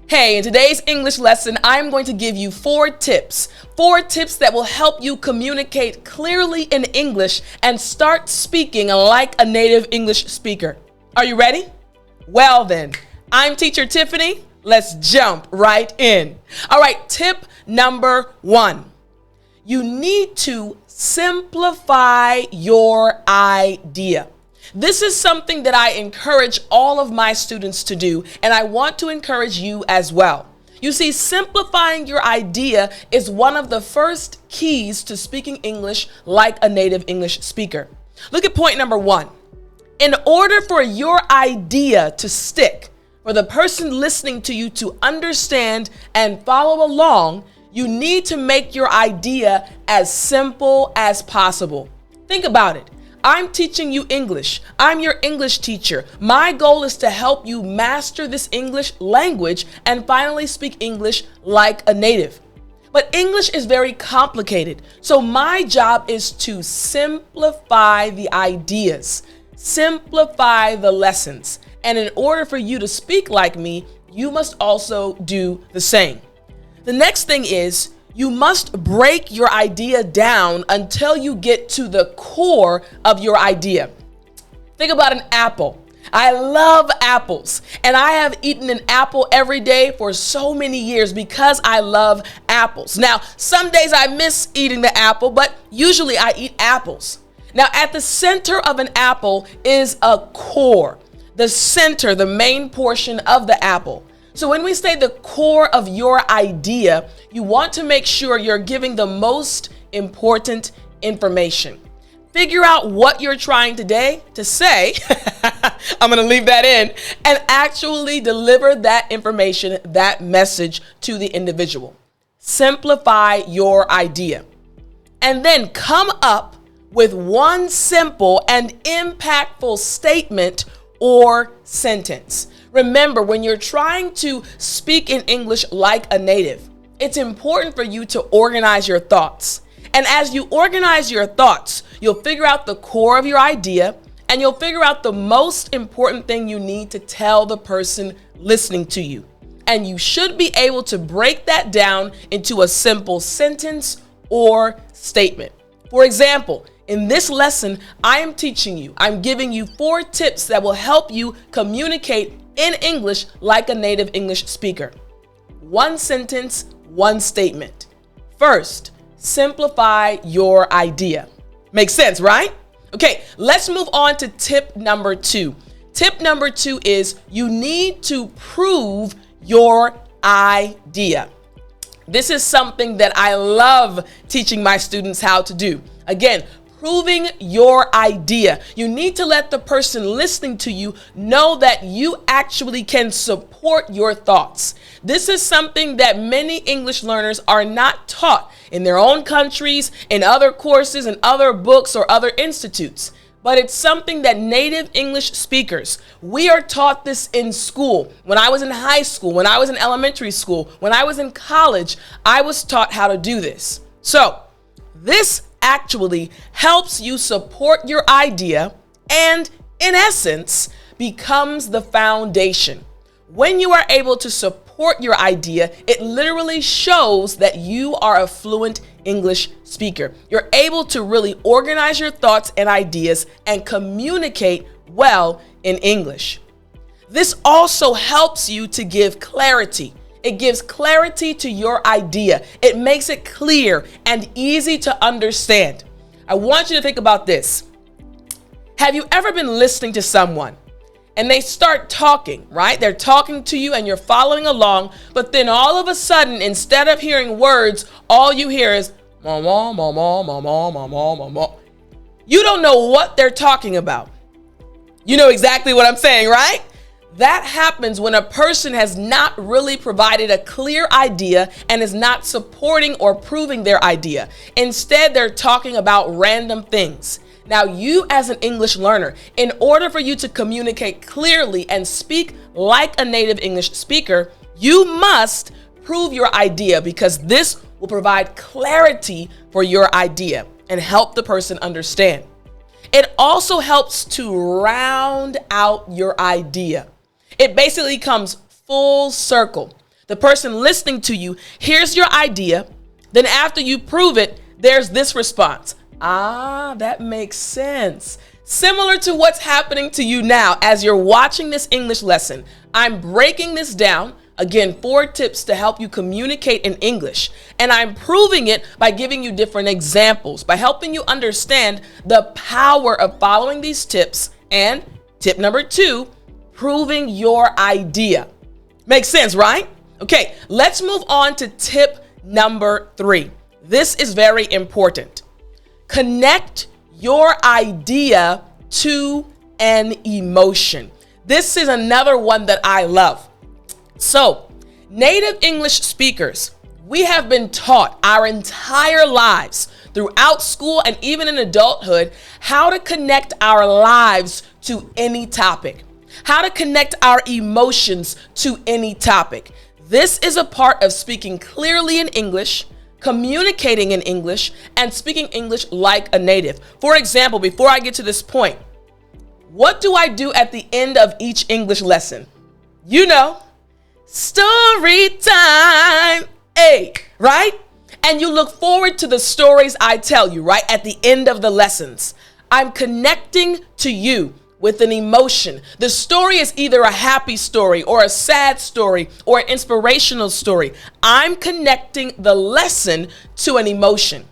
Hey, in today's English lesson, I'm going to give you four tips that will help you communicate clearly in English and start speaking like a native English speaker. Are you ready? Well then, I'm teacher Tiffany. Let's jump right in. All right, tip number 1. You need to simplify your idea. This is something that I encourage all of my students to do, and I want to encourage you as well. You see, simplifying your idea is one of the first keys to speaking English like a native English speaker. Look at point number 1. In order for your idea to stick, for the person listening to you to understand and follow along, you need to make your idea as simple as possible. Think about it. I'm teaching you English. I'm your English teacher. My goal is to help you master this English language and finally speak English like a native. But English is very complicated, so my job is to simplify the ideas, simplify the lessons. And in order for you to speak like me, you must also do the same. The next thing is, you must break your idea down until you get to the core of your idea. Think about an apple. I love apples, and I have eaten an apple every day for so many years because I love apples. Now, some days I miss eating the apple, but usually I eat apples. Now, at the center of an apple is a core. The center, the main portion of the apple. So when we say the core of your idea, you want to make sure you're giving the most important information. Figure out what you're trying today to say, I'm going to leave that in, and actually deliver that information, that message to the individual. Simplify your idea. And then come up with one simple and impactful statement or sentence. Remember, when you're trying to speak in English like a native, it's important for you to organize your thoughts. And as you organize your thoughts, you'll figure out the core of your idea, and you'll figure out the most important thing you need to tell the person listening to you. And you should be able to break that down into a simple sentence or statement. For example, in this lesson, I'm giving you 4 tips that will help you communicate in English like a native English speaker. 1 sentence, 1 statement. First, simplify your idea. Makes sense, right? Okay, let's move on to tip number 2. Tip number 2 is you need to prove your idea. This is something that I love teaching my students how to do. Again, proving your idea. You need to let the person listening to you know that you actually can support your thoughts. This is something that many English learners are not taught in their own countries, in other courses, in other books or other institutes. But it's something that native English speakers, we are taught this in school. When I was in high school, when I was in elementary school, when I was in college, I was taught how to do this. So this actually helps you support your idea and, in essence, becomes the foundation. When you are able to support your idea, it literally shows that you are a fluent English speaker. You're able to really organize your thoughts and ideas and communicate well in English. This also helps you to give clarity. It gives clarity to your idea. It makes it clear and easy to understand. I want you to think about this. Have you ever been listening to someone and they start talking, right? They're talking to you and you're following along, but then all of a sudden, instead of hearing words, all you hear is mama, mama, mama, mama, mama. You don't know what they're talking about. You know exactly what I'm saying, right? That happens when a person has not really provided a clear idea and is not supporting or proving their idea. Instead, they're talking about random things. Now, you as an English learner, in order for you to communicate clearly and speak like a native English speaker, you must prove your idea because this will provide clarity for your idea and help the person understand. It also helps to round out your idea. It basically comes full circle. The person listening to you hears your idea. Then after you prove it, there's this response. Ah, that makes sense. Similar to what's happening to you now as you're watching this English lesson. I'm breaking this down. Again, 4 tips to help you communicate in English. And I'm proving it by giving you different examples, by helping you understand the power of following these tips. And tip number 2, proving your idea. Makes sense, right? Okay, let's move on to tip number 3. This is very important. Connect your idea to an emotion. This is another one that I love. So, native English speakers, we have been taught our entire lives throughout school and even in adulthood how to connect our lives to any topic, how to connect our emotions to any topic. This is a part of speaking clearly in English, communicating in English, and speaking English like a native. For example, before I get to this point, what do I do at the end of each English lesson? You know, story time, hey, right? And you look forward to the stories I tell you, right? At the end of the lessons, I'm connecting to you with an emotion. The story is either a happy story or a sad story or an inspirational story. I'm connecting the lesson to an emotion.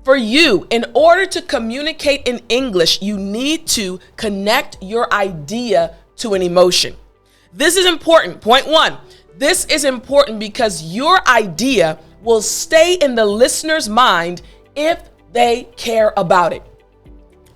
For you, in order to communicate in English, you need to connect your idea to an emotion. This is important. Point 1, this is important because your idea will stay in the listener's mind if they care about it.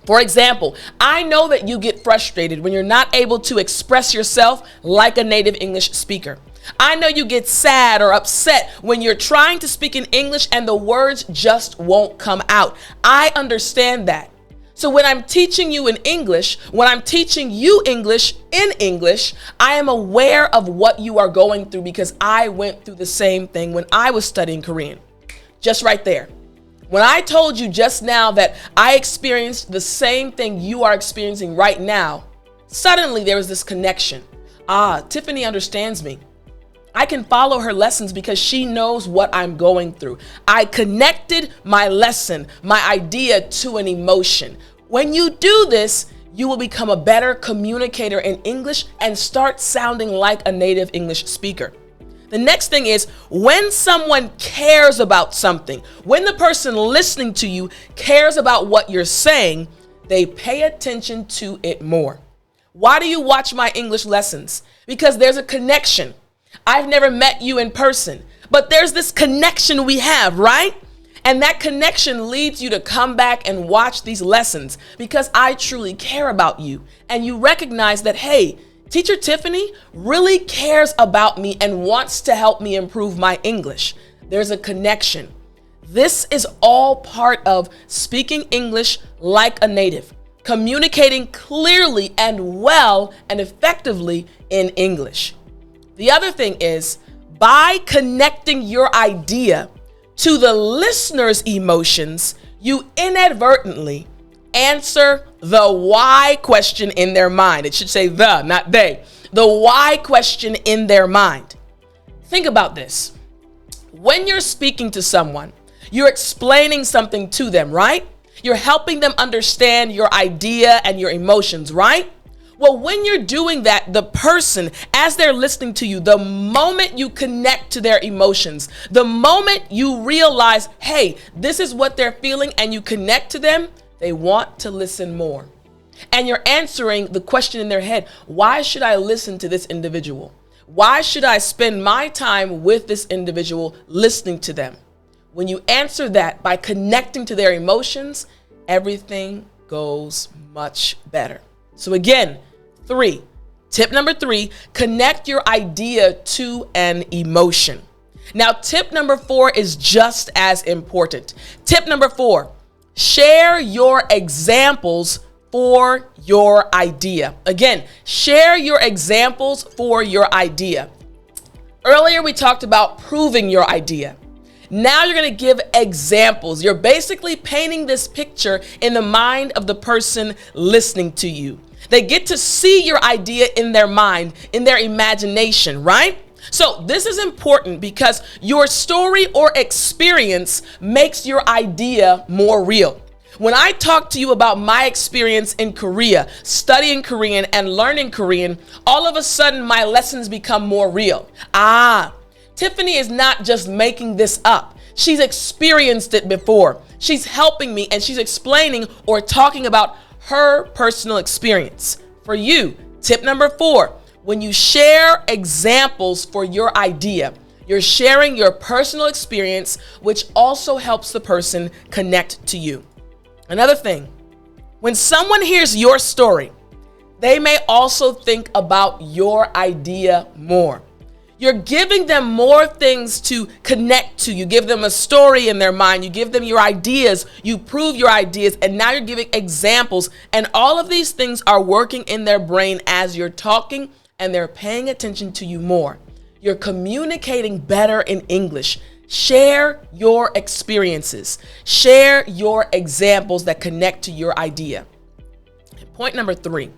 For example, I know that you get frustrated when you're not able to express yourself like a native English speaker. I know you get sad or upset when you're trying to speak in English and the words just won't come out. I understand that. So when I'm teaching you in English, when I'm teaching you English in English, I am aware of what you are going through because I went through the same thing when I was studying Korean. Just right there. When I told you just now that I experienced the same thing you are experiencing right now, suddenly there was this connection. Ah, Tiffani understands me. I can follow her lessons because she knows what I'm going through. I connected my lesson, my idea to an emotion. When you do this, you will become a better communicator in English and start sounding like a native English speaker. The next thing is when someone cares about something, when the person listening to you cares about what you're saying, they pay attention to it more. Why do you watch my English lessons? Because there's a connection. I've never met you in person, but there's this connection we have, right? And that connection leads you to come back and watch these lessons because I truly care about you. And you recognize that, hey, Teacher Tiffani really cares about me and wants to help me improve my English. There's a connection. This is all part of speaking English like a native, communicating clearly and well and effectively in English. The other thing is, by connecting your idea to the listener's emotions, you inadvertently answer the why question in their mind. It should say the, not they. The why question in their mind. Think about this. When you're speaking to someone, you're explaining something to them, right? You're helping them understand your idea and your emotions, right? Well, when you're doing that, the person, as they're listening to you, the moment you connect to their emotions, the moment you realize, hey, this is what they're feeling, and you connect to them, they want to listen more. And you're answering the question in their head, why should I listen to this individual? Why should I spend my time with this individual listening to them? When you answer that by connecting to their emotions, everything goes much better. So again, tip number 3, connect your idea to an emotion. Now, tip number 4 is just as important. Tip number 4, share your examples for your idea. Again, share your examples for your idea. Earlier, we talked about proving your idea. Now you're going to give examples. You're basically painting this picture in the mind of the person listening to you. They get to see your idea in their mind, in their imagination, right? So this is important because your story or experience makes your idea more real. When I talk to you about my experience in Korea, studying Korean and learning Korean, all of a sudden my lessons become more real. Tiffani is not just making this up. She's experienced it before. She's helping me and she's explaining or talking about her personal experience. For you, tip number 4, when you share examples for your idea, you're sharing your personal experience, which also helps the person connect to you. Another thing, when someone hears your story, they may also think about your idea more. You're giving them more things to connect to. You give them a story in their mind. You give them your ideas. You prove your ideas. And now you're giving examples. And all of these things are working in their brain as you're talking, and they're paying attention to you more. You're communicating better in English. Share your experiences. Share your examples that connect to your idea. Point number 3,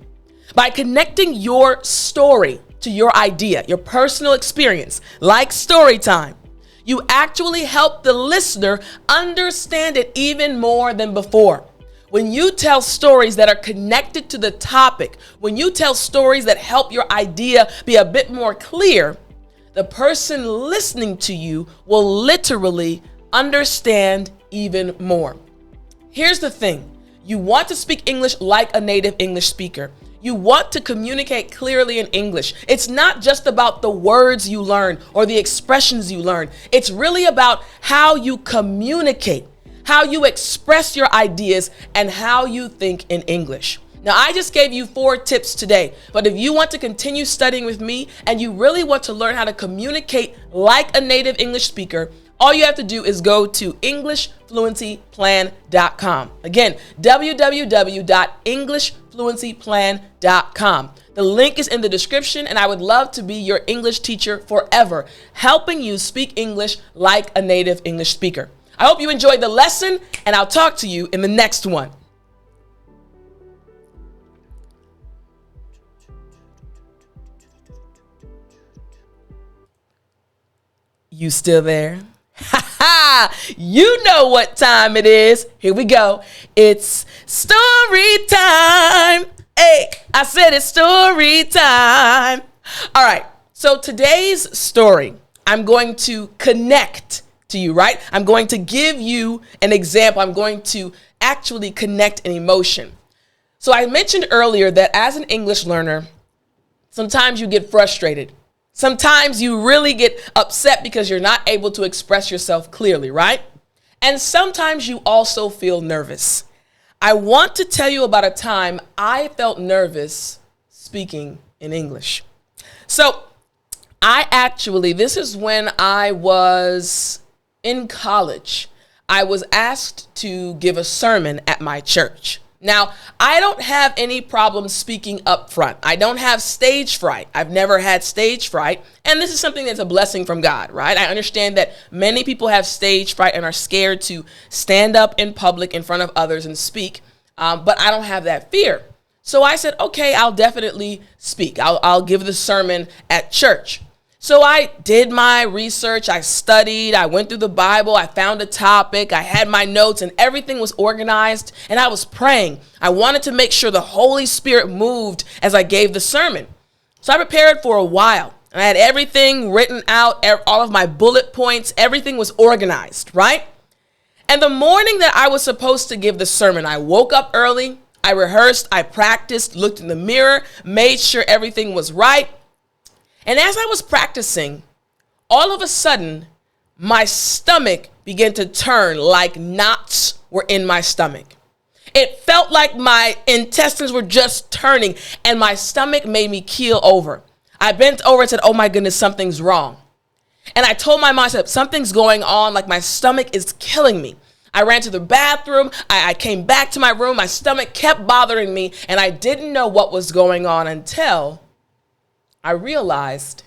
by connecting your story to your idea, your personal experience, like story time, you actually help the listener understand it even more than before. When you tell stories that are connected to the topic, when you tell stories that help your idea be a bit more clear, the person listening to you will literally understand even more. Here's the thing. You want to speak English like a native English speaker. You want to communicate clearly in English. It's not just about the words you learn or the expressions you learn. It's really about how you communicate, how you express your ideas, and how you think in English. Now, I just gave you 4 tips today, but if you want to continue studying with me and you really want to learn how to communicate like a native English speaker, all you have to do is go to EnglishFluencyPlan.com. Again, www.EnglishFluencyPlan.com. The link is in the description, and I would love to be your English teacher forever, helping you speak English like a native English speaker. I hope you enjoyed the lesson, and I'll talk to you in the next one. You still there? You know what time it is. Here we go. It's story time. Hey, I said it's story time. All right. So today's story, I'm going to connect to you, right? I'm going to give you an example. I'm going to actually connect an emotion. So I mentioned earlier that as an English learner, sometimes you get frustrated. Sometimes you really get upset because you're not able to express yourself clearly, right? And sometimes you also feel nervous. I want to tell you about a time I felt nervous speaking in English. So this is when I was in college. I was asked to give a sermon at my church. Now, I don't have any problem speaking up front. I don't have stage fright. I've never had stage fright. And this is something that's a blessing from God, right? I understand that many people have stage fright and are scared to stand up in public in front of others and speak. But I don't have that fear. So I said, okay, I'll definitely speak. I'll give the sermon at church. So I did my research, I studied, I went through the Bible, I found a topic, I had my notes, and everything was organized, and I was praying. I wanted to make sure the Holy Spirit moved as I gave the sermon. So I prepared for a while. I had everything written out, all of my bullet points, everything was organized, right? And the morning that I was supposed to give the sermon, I woke up early, I rehearsed, I practiced, looked in the mirror, made sure everything was right. And as I was practicing, all of a sudden, my stomach began to turn like knots were in my stomach. It felt like my intestines were just turning, and my stomach made me keel over. I bent over and said, oh my goodness, something's wrong. And I told my mom, I said, something's going on, like my stomach is killing me. I ran to the bathroom, I came back to my room, my stomach kept bothering me, and I didn't know what was going on until I realized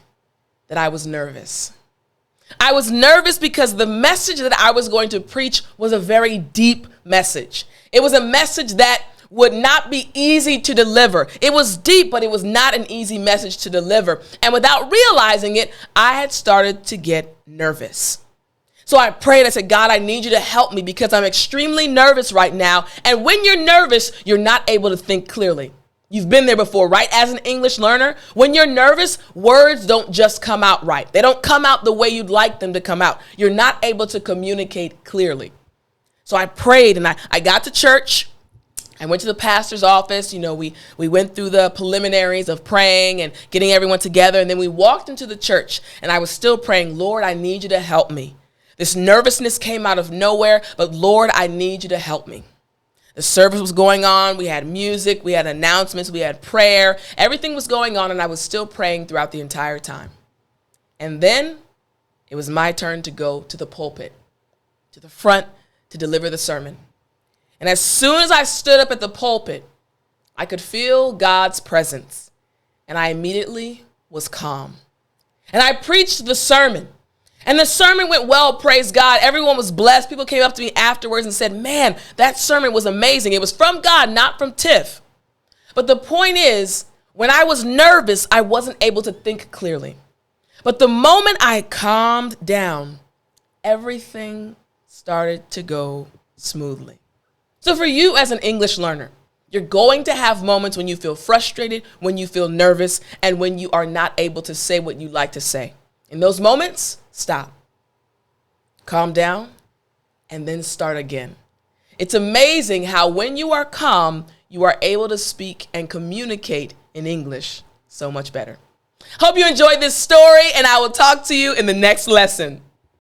that I was nervous. I was nervous because the message that I was going to preach was a very deep message. It was a message that would not be easy to deliver. It was deep, but it was not an easy message to deliver. And without realizing it, I had started to get nervous. So I prayed. I said, God, I need you to help me because I'm extremely nervous right now. And when you're nervous, you're not able to think clearly. You've been there before, right? As an English learner, when you're nervous, words don't just come out right. They don't come out the way you'd like them to come out. You're not able to communicate clearly. So I prayed and I got to church. I went to the pastor's office. We went through the preliminaries of praying and getting everyone together. And then we walked into the church and I was still praying, Lord, I need you to help me. This nervousness came out of nowhere, but Lord, I need you to help me. The service was going on. We had music, we had announcements, we had prayer. Everything was going on, and I was still praying throughout the entire time. And then it was my turn to go to the pulpit, to the front, to deliver the sermon. And as soon as I stood up at the pulpit, I could feel God's presence, and I immediately was calm. And I preached the sermon. And the sermon went well, praise God. Everyone was blessed. People came up to me afterwards and said, man, that sermon was amazing. It was from God, not from Tiff. But the point is, when I was nervous, I wasn't able to think clearly. But the moment I calmed down, everything started to go smoothly. So for you as an English learner, you're going to have moments when you feel frustrated, when you feel nervous, and when you are not able to say what you like to say. In those moments, stop, calm down, and then start again. It's amazing how when you are calm, you are able to speak and communicate in English so much better. Hope you enjoyed this story, and I will talk to you in the next lesson.